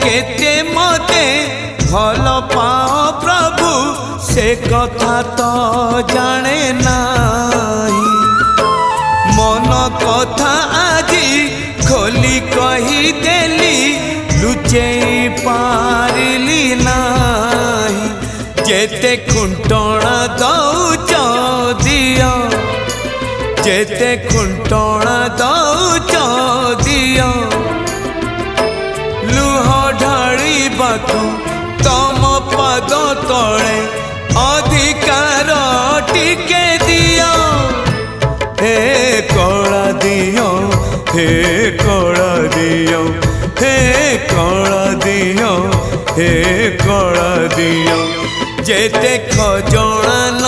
केते मते भल पाओ प्रभु से कथा तो जाने नाही। मन कथा आजी खोली कही देली लुचेई पारिली नाही। जेते खुंटणा दौच दियो जेते खुंटणा दौच दियो लुह ढाड़ी बातु तम पद तले अधिकार टिके दियो। हे कला दियो हे कला दियो हे कला दियो हे कला दियो जेते खजणा न